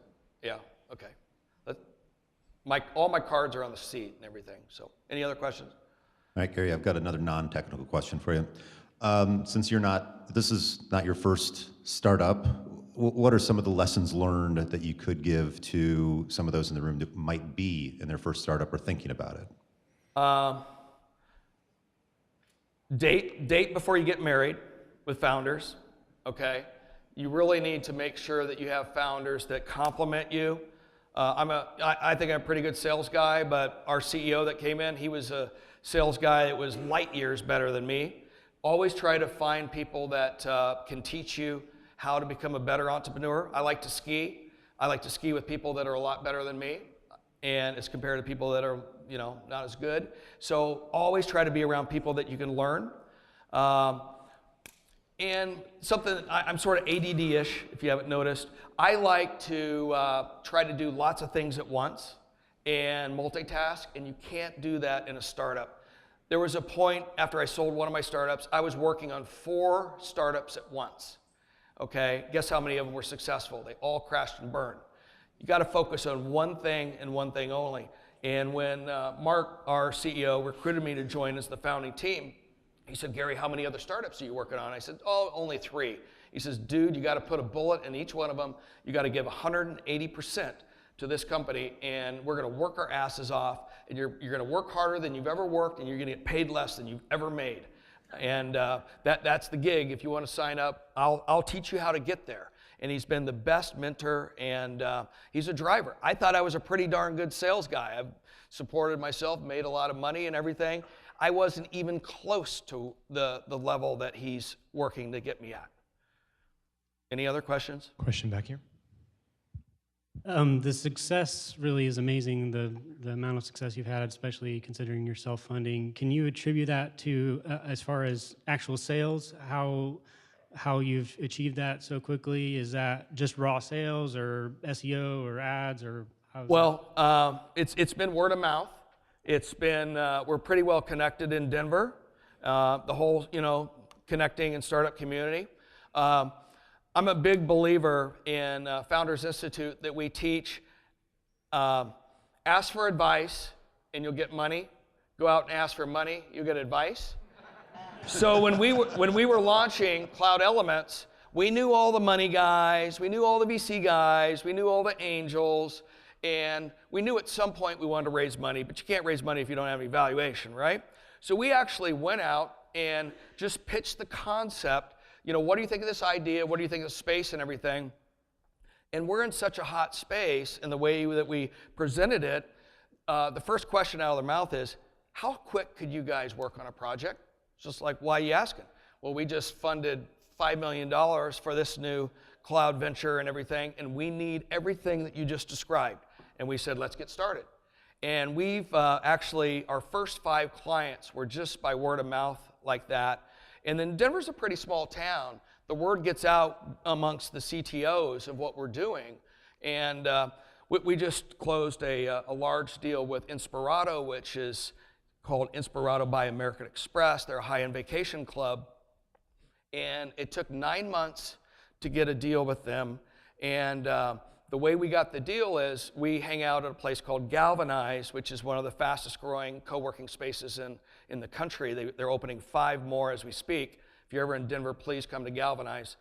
Yeah, okay. All my cards are on the seat and everything, so any other questions? All right, Gary, I've got another non-technical question for you. Since this is not your first startup, what are some of the lessons learned that you could give to some of those in the room that might be in their first startup or thinking about it? Date before you get married with founders, okay? You really need to make sure that you have founders that complement you. I think I'm a pretty good sales guy, but our CEO that came in, he was a sales guy that was light years better than me. Always try to find people that can teach you how to become a better entrepreneur. I like to ski. I like to ski with people that are a lot better than me, and as compared to people that are, not as good. So always try to be around people that you can learn. And something, I'm sort of ADD-ish, if you haven't noticed. I like to try to do lots of things at once and multitask, and you can't do that in a startup. There was a point after I sold one of my startups, I was working on 4 startups at once. Okay, guess how many of them were successful? They all crashed and burned. You got to focus on one thing and one thing only. And when Mark, our CEO, recruited me to join as the founding team, he said, Gary, how many other startups are you working on? I said, oh, only 3. He says, dude, you got to put a bullet in each one of them. You got to give 180% to this company, and we're going to work our asses off, and you're going to work harder than you've ever worked, and you're going to get paid less than you've ever made. And that's the gig. If you want to sign up, I'll teach you how to get there. And he's been the best mentor, and he's a driver. I thought I was a pretty darn good sales guy. I've supported myself, made a lot of money and everything. I wasn't even close to the level that he's working to get me at. Any other questions? Question back here. The success really is amazing, the amount of success you've had, especially considering your self-funding. Can you attribute that to, as far as actual sales, how you've achieved that so quickly? Is that just raw sales or SEO or ads or how's that? It's been word of mouth. It's been, we're pretty well connected in Denver, the whole, connecting and startup community. I'm a big believer in Founders Institute that we teach, ask for advice and you'll get money. Go out and ask for money, you'll get advice. So when we were launching Cloud Elements, we knew all the money guys, we knew all the VC guys, we knew all the angels, and we knew at some point we wanted to raise money, but you can't raise money if you don't have any valuation, right? So we actually went out and just pitched the concept. What do you think of this idea? What do you think of the space and everything? And we're in such a hot space in the way that we presented it. The first question out of their mouth is, how quick could you guys work on a project? It's just like, why are you asking? Well, we just funded $5 million for this new cloud venture and everything, and we need everything that you just described. And we said, let's get started. And we've actually, our first 5 clients were just by word of mouth like that. And then Denver's a pretty small town. The word gets out amongst the CTOs of what we're doing. And we just closed a large deal with Inspirato, which is called Inspirato by American Express. They're a high-end vacation club. And it took 9 months to get a deal with them. And the way we got the deal is we hang out at a place called Galvanize, which is one of the fastest growing co-working spaces in the country. They're opening 5 more as we speak. If you're ever in Denver, please come to Galvanize.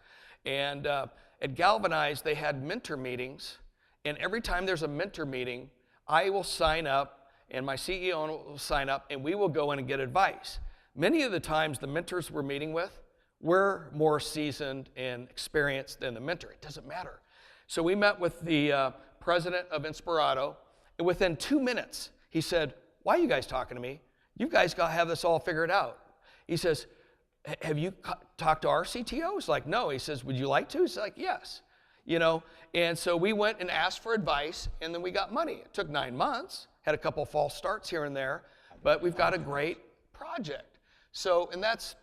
And at Galvanize, they had mentor meetings. And every time there's a mentor meeting, I will sign up and my CEO will sign up and we will go in and get advice. Many of the times the mentors we're meeting with We're more seasoned and experienced than the mentor. It doesn't matter. So we met with the president of Inspirato, and within 2 minutes, he said, why are you guys talking to me? You guys got to have this all figured out. He says, have you talked to our CTO? It's like, no. He says, would you like to? He's like, yes. You know, and so we went and asked for advice, and then we got money. It took 9 months, had a couple false starts here and there, but we've got a great project. So, and that's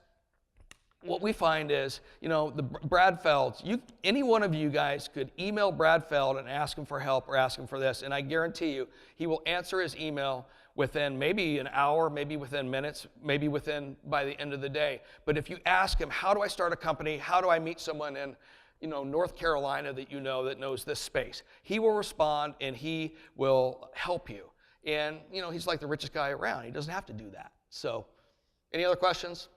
what we find is, you know, the Brad Felds, any one of you guys could email Brad Feld and ask him for help or ask him for this, and I guarantee you, he will answer his email within maybe an hour, maybe within minutes, maybe by the end of the day. But if you ask him, how do I start a company? How do I meet someone in, you know, North Carolina that you know that knows this space? He will respond and he will help you. And, you know, he's like the richest guy around. He doesn't have to do that. So, any other questions?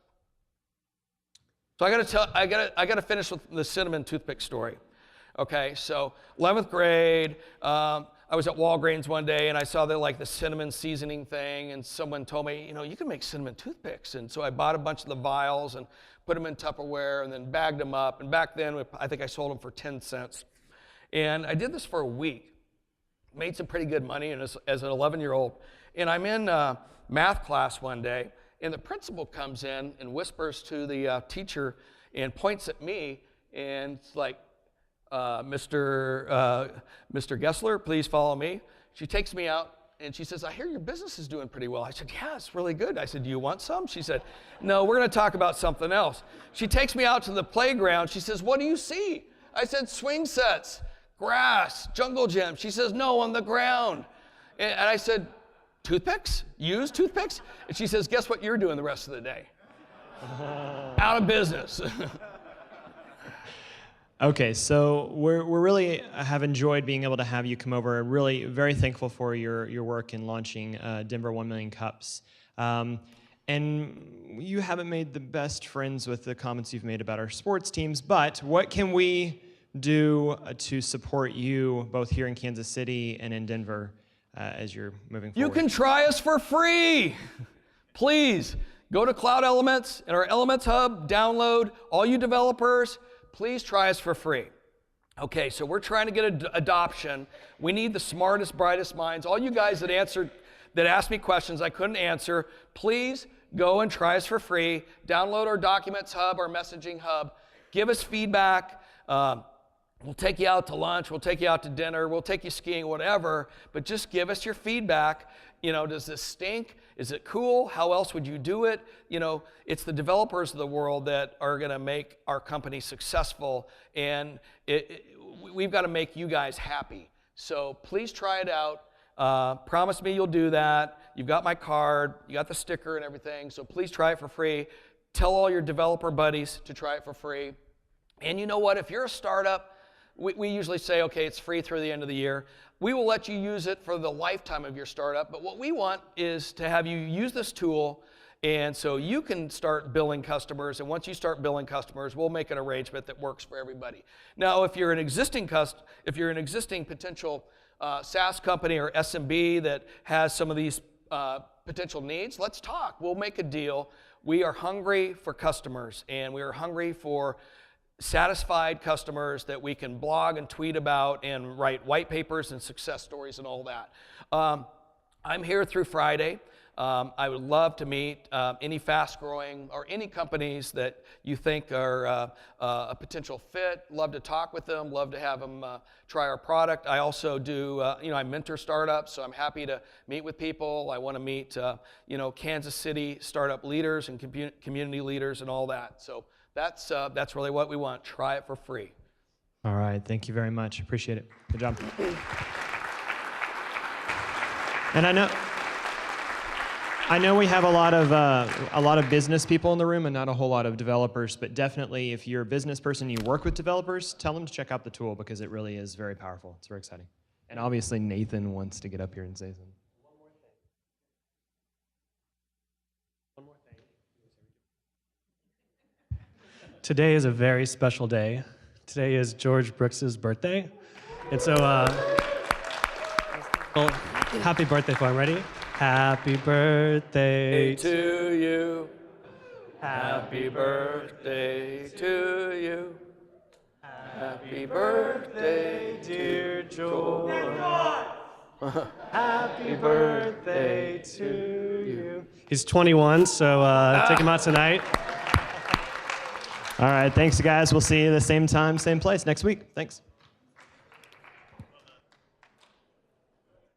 So I gotta finish with the cinnamon toothpick story. Okay, so 11th grade, I was at Walgreens one day and I saw the cinnamon seasoning thing, and someone told me, you know, you can make cinnamon toothpicks. And so I bought a bunch of the vials and put them in Tupperware and then bagged them up. And back then, I think I sold them for 10 cents. And I did this for a week, made some pretty good money as an 11-year-old. And I'm in math class one day, and the principal comes in and whispers to the teacher and points at me, and it's like, Mr. Gessler, please follow me. She takes me out and she says, I hear your business is doing pretty well. I said, yeah, it's really good. I said, do you want some? She said, no, we're going to talk about something else. She takes me out to the playground. She says, what do you see? I said, swing sets, grass, jungle gym. She says, no, on the ground. And I said, toothpicks? Used toothpicks? And she says, guess what you're doing the rest of the day? Out of business. Okay, so we're really have enjoyed being able to have you come over. Really very thankful for your work in launching Denver 1 Million Cups. And you haven't made the best friends with the comments you've made about our sports teams, but what can we do to support you both here in Kansas City and in Denver as you're moving forward? You can try us for free. Please go to Cloud Elements and our Elements Hub, download. All you developers, please try us for free. Okay, so we're trying to get adoption. We need the smartest, brightest minds. All you guys that asked me questions I couldn't answer, please go and try us for free. Download our Documents Hub, our Messaging Hub. Give us feedback. We'll take you out to lunch. We'll take you out to dinner. We'll take you skiing, whatever. But just give us your feedback. You know, does this stink? Is it cool? How else would you do it? You know, it's the developers of the world that are going to make our company successful, and we've got to make you guys happy. So please try it out. Promise me you'll do that. You've got my card. You got the sticker and everything. So please try it for free. Tell all your developer buddies to try it for free. And you know what? If you're a startup, we usually say, okay, it's free through the end of the year. We will let you use it for the lifetime of your startup, but what we want is to have you use this tool, and so you can start billing customers, and once you start billing customers, we'll make an arrangement that works for everybody. Now, if you're an existing potential SaaS company or SMB that has some of these potential needs, let's talk. We'll make a deal. We are hungry for customers, and we are hungry for satisfied customers that we can blog and tweet about and write white papers and success stories and all that. I'm here through Friday. I would love to meet any fast-growing or any companies that you think are a potential fit. Love to talk with them. Love to have them try our product. I also do, I mentor startups, so I'm happy to meet with people. I want to meet, Kansas City startup leaders and community leaders and all that. So that's really what we want. Try it for free. All right, thank you very much. Appreciate it. Good job. And I know we have a lot of business people in the room and not a whole lot of developers, but definitely if you're a business person, you work with developers, tell them to check out the tool because it really is very powerful. It's very exciting. And obviously Nathan wants to get up here and say something. Today is a very special day. Today is George Brooks's birthday. And so, happy birthday for him. Ready? Happy birthday to you. Happy birthday to you. Happy birthday, dear George. Happy birthday to you. He's 21, so take him out tonight. All right, thanks, guys. We'll see you the same time, same place next week. Thanks.